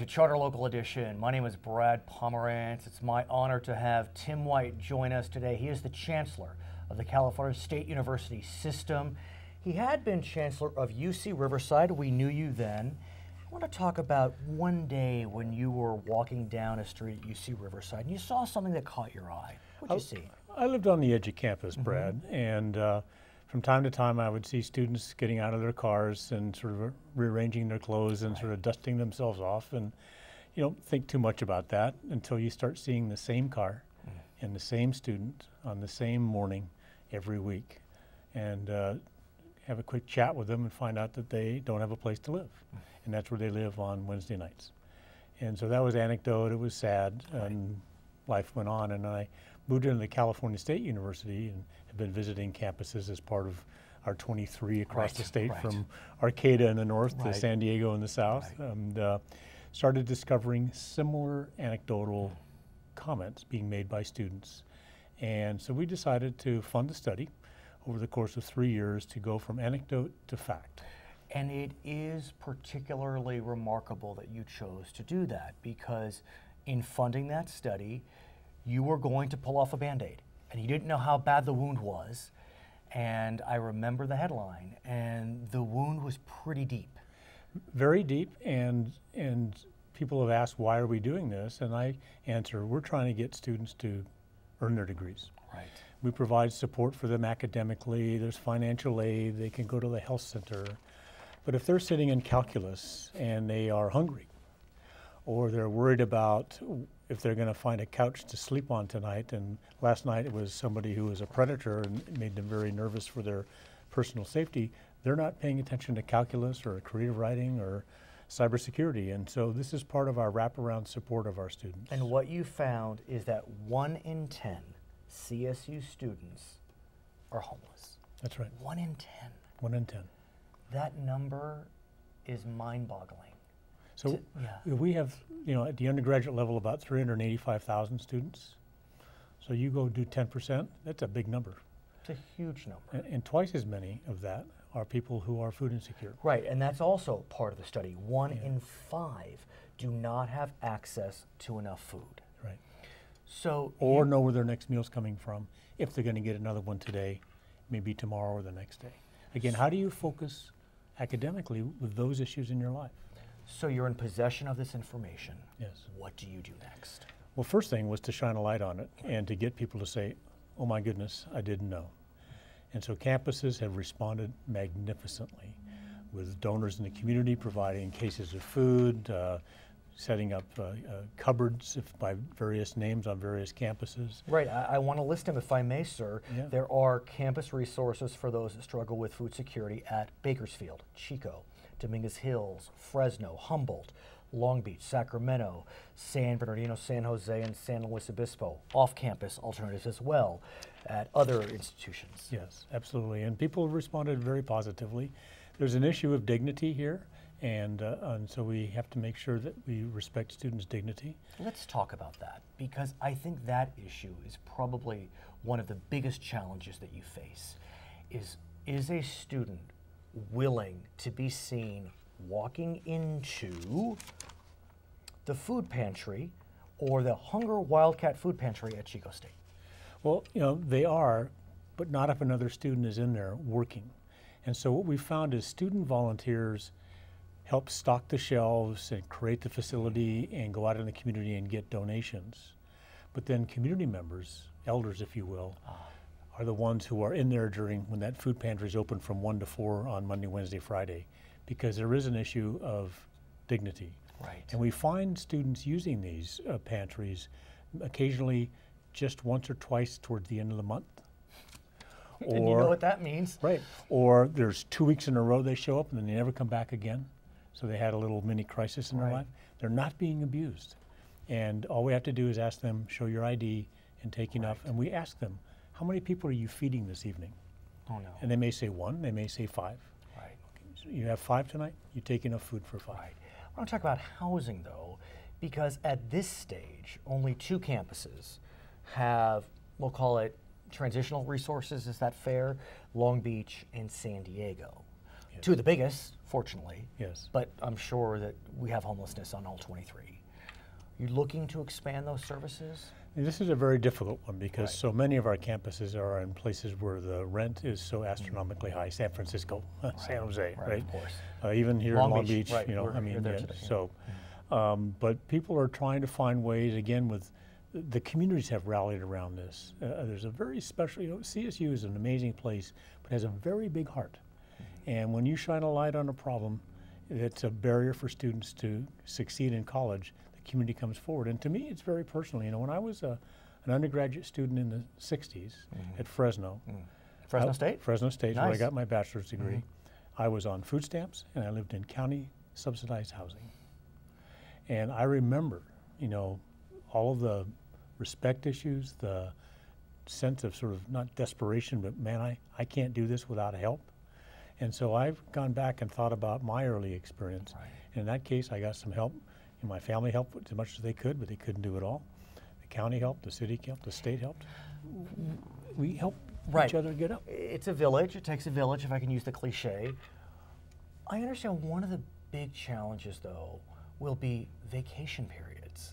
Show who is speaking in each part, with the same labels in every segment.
Speaker 1: to Charter Local Edition. My name is Brad Pomerance. It's my honor to have Tim White join us today. He is the Chancellor of the California State University System. He had been Chancellor of UC Riverside. We knew you then. I want to talk about one day when you were walking down a street at UC Riverside and you saw something that caught your eye. What did you see?
Speaker 2: I lived on the edge of campus, Brad, and from time to time I would see students getting out of their cars and sort of rearranging their clothes and sort of dusting themselves off, and you don't think too much about that until you start seeing the same car and the same student on the same morning every week, and have a quick chat with them and find out that they don't have a place to live, and that's where they live on Wednesday nights. And so that was anecdote, it was sad, and life went on, and I moved into the California State University and have been visiting campuses as part of our 23 across the state, from Arcata in the north to San Diego in the south, and started discovering similar anecdotal comments being made by students. And so we decided to fund a study over the course of 3 years to go from anecdote to fact.
Speaker 1: And it is particularly remarkable that you chose to do that, because in funding that study, you were going to pull off a Band-Aid, and you didn't know how bad the wound was. And I remember the headline, and the wound was pretty deep.
Speaker 2: Very deep, and people have asked, why are we doing this? And I answer, we're trying to get students to earn their degrees.
Speaker 1: Right.
Speaker 2: We provide support for them academically, there's financial aid, they can go to the health center. But if they're sitting in calculus and they are hungry, or they're worried about if they're going to find a couch to sleep on tonight, and last night it was somebody who was a predator and it made them very nervous for their personal safety, they're not paying attention to calculus or creative writing or cybersecurity. And so this is part of our wraparound support of our students.
Speaker 1: And what you found is that 1 in 10 CSU students are homeless.
Speaker 2: That's right.
Speaker 1: 1 in 10.
Speaker 2: 1 in 10.
Speaker 1: That number is mind-boggling.
Speaker 2: So we have, at the undergraduate level, about 385,000 students. So you go do 10%, that's a big number.
Speaker 1: It's a huge number.
Speaker 2: And twice as many of that are people who are food insecure.
Speaker 1: Right, and that's also part of the study. 1 in 5 do not have access to enough food.
Speaker 2: Right.
Speaker 1: So
Speaker 2: or know where their next meal's coming from, if they're going to get another one today, maybe tomorrow or the next day. Again, how do you focus academically with those issues in your life?
Speaker 1: So you're in possession of this information.
Speaker 2: Yes.
Speaker 1: What do you do next?
Speaker 2: Well, first thing was to shine a light on it and to get people to say, oh my goodness, I didn't know. And so campuses have responded magnificently with donors in the community providing cases of food, setting up cupboards by various names on various campuses.
Speaker 1: Right, I want to list them if I may, sir.
Speaker 2: Yeah.
Speaker 1: There are campus resources for those that struggle with food security at Bakersfield, Chico, Dominguez Hills, Fresno, Humboldt, Long Beach, Sacramento, San Bernardino, San Jose, and San Luis Obispo. Off-campus alternatives as well at other institutions.
Speaker 2: Yes, absolutely, and people have responded very positively. There's an issue of dignity here, and so we have to make sure that we respect students' dignity.
Speaker 1: Let's talk about that, because I think that issue is probably one of the biggest challenges that you face. Is a student willing to be seen walking into the food pantry or the Hunger Wildcat food pantry at Chico State?
Speaker 2: Well, they are, but not if another student is in there working. And so what we found is student volunteers help stock the shelves and create the facility and go out in the community and get donations. But then community members, elders if you will, are the ones who are in there when that food pantry is open from 1 to 4 on Monday, Wednesday, Friday, because there is an issue of dignity.
Speaker 1: Right.
Speaker 2: And we find students using these pantries occasionally just once or twice towards the end of the month.
Speaker 1: And you know what that means.
Speaker 2: Right. Or there's 2 weeks in a row they show up and then they never come back again. So they had a little mini crisis in their life. They're not being abused. And all we have to do is ask them, show your ID and take enough. And we ask them, how many people are you feeding this evening?
Speaker 1: Oh no.
Speaker 2: And they may say 1, they may say 5.
Speaker 1: Right.
Speaker 2: Okay, so you have 5 tonight, you take enough food for 5.
Speaker 1: Right. I want to talk about housing though, because at this stage, only 2 campuses have, we'll call it transitional resources, is that fair? Long Beach and San Diego.
Speaker 2: Yes.
Speaker 1: Two of the biggest, fortunately.
Speaker 2: Yes.
Speaker 1: But I'm sure that we have homelessness on all 23. You looking to expand those services?
Speaker 2: And this is a very difficult one because
Speaker 1: Right.
Speaker 2: so many of our campuses are in places where the rent is so astronomically high. San Francisco, San Jose, right?
Speaker 1: Of course.
Speaker 2: Even here
Speaker 1: Long
Speaker 2: in Long
Speaker 1: Beach,
Speaker 2: Beach,
Speaker 1: right,
Speaker 2: you know,
Speaker 1: we're
Speaker 2: I mean,
Speaker 1: here there
Speaker 2: yeah,
Speaker 1: today, yeah.
Speaker 2: so, but people are trying to find ways, again, with the communities have rallied around this. There's a very special, you know, CSU is an amazing place, but has a very big heart. And when you shine a light on a problem that's a barrier for students to succeed in college, the community comes forward. And to me, it's very personal. You know, when I was an undergraduate student in the 60s at Fresno.
Speaker 1: Fresno State?
Speaker 2: Fresno State, where I
Speaker 1: Nice.
Speaker 2: got my bachelor's degree. I was on food stamps and I lived in county subsidized housing. And I remember, you know, all of the respect issues, the sense of sort of not desperation, but man, I can't do this without help. And so I've gone back and thought about my early experience.
Speaker 1: Right.
Speaker 2: And in that case, I got some help. And my family helped as much as they could, but they couldn't do it all. The county helped, the city helped, the state helped. We helped each other get up.
Speaker 1: It's a village. It takes a village, if I can use the cliche. I understand one of the big challenges, though, will be vacation periods,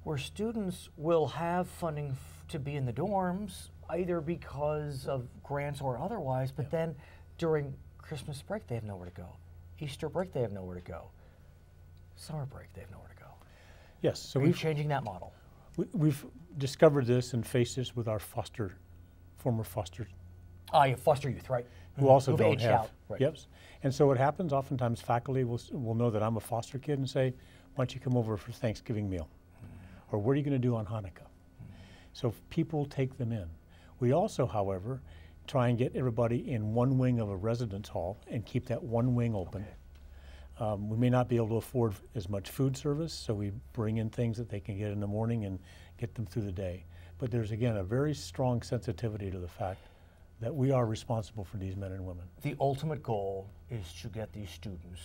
Speaker 1: where students will have funding to be in the dorms, either because of grants or otherwise, but then during Christmas break, they have nowhere to go. Easter break, they have nowhere to go. Summer break, they have nowhere to go.
Speaker 2: Yes, so
Speaker 1: Are you
Speaker 2: we've
Speaker 1: changing that model?
Speaker 2: we've discovered this and faced this with our former foster,
Speaker 1: Yeah, foster youth, right?
Speaker 2: who also
Speaker 1: Who've
Speaker 2: don't
Speaker 1: aged
Speaker 2: have.
Speaker 1: out, right.
Speaker 2: Yes, and so what happens? Oftentimes, faculty will know that I'm a foster kid and say, "Why don't you come over for Thanksgiving meal?" Or "What are you going to do on Hanukkah?" So people take them in. We also, however, try and get everybody in one wing of a residence hall and keep that one wing open. We may not be able to afford as much food service, so we bring in things that they can get in the morning and get them through the day. But there's, again, a very strong sensitivity to the fact that we are responsible for these men and women.
Speaker 1: The ultimate goal is to get these students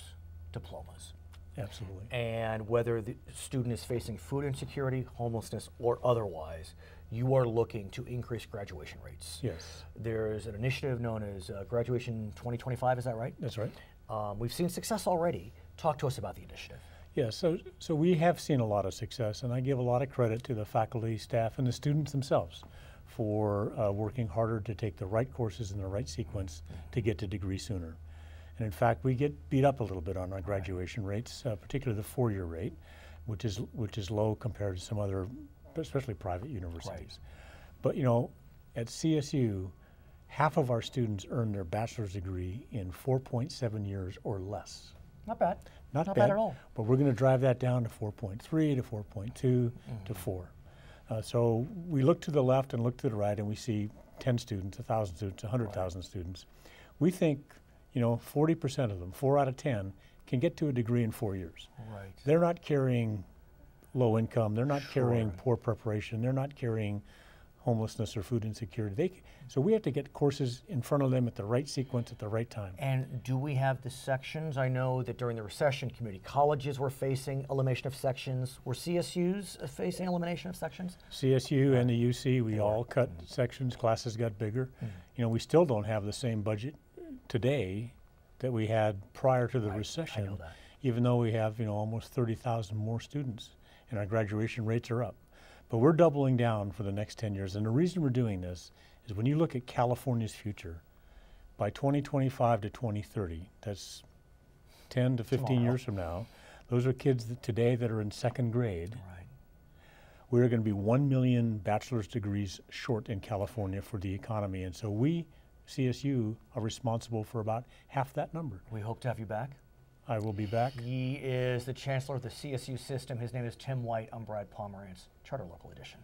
Speaker 1: diplomas.
Speaker 2: Absolutely.
Speaker 1: And whether the student is facing food insecurity, homelessness, or otherwise, you are looking to increase graduation rates.
Speaker 2: Yes.
Speaker 1: There's an initiative known as Graduation 2025, is that right?
Speaker 2: That's right.
Speaker 1: We've seen success already. Talk to us about the initiative.
Speaker 2: Yeah, so we have seen a lot of success, and I give a lot of credit to the faculty, staff, and the students themselves for working harder to take the right courses in the right sequence to get to degree sooner. And in fact, we get beat up a little bit on our graduation rates, particularly the four-year rate, which is low compared to some other, especially private universities. But you know, at CSU, half of our students earn their bachelor's degree in 4.7 years or less.
Speaker 1: Not bad.
Speaker 2: Not
Speaker 1: bad at all.
Speaker 2: But we're going to drive that down to 4.3, to 4.2, to 4. So we look to the left and look to the right, and we see 10 students, 1,000 students, 100,000 students. We think, you know, 40% of them, 4 out of 10, can get to a degree in 4 years.
Speaker 1: Right.
Speaker 2: They're not carrying low income. They're not carrying poor preparation. They're not carrying homelessness or food insecurity. So we have to get courses in front of them at the right sequence at the right time.
Speaker 1: And do we have the sections? I know that during the recession, community colleges were facing elimination of sections. Were CSUs facing elimination of sections?
Speaker 2: CSU and the UC, we all cut sections, classes got bigger. You know, we still don't have the same budget today that we had prior to the recession,
Speaker 1: I know that.
Speaker 2: even though we have, you know, almost 30,000 more students and our graduation rates are up. But we're doubling down for the next 10 years. And the reason we're doing this is when you look at California's future, by 2025 to 2030, that's 10 to 15 years from now, those are kids today that are in second grade.
Speaker 1: Right.
Speaker 2: We're going to be 1 million bachelor's degrees short in California for the economy. And so we, CSU, are responsible for about half that number.
Speaker 1: We hope to have you back.
Speaker 2: I will be back.
Speaker 1: He is the Chancellor of the CSU system. His name is Tim White. I'm Brad Pomerance, Charter Local Edition.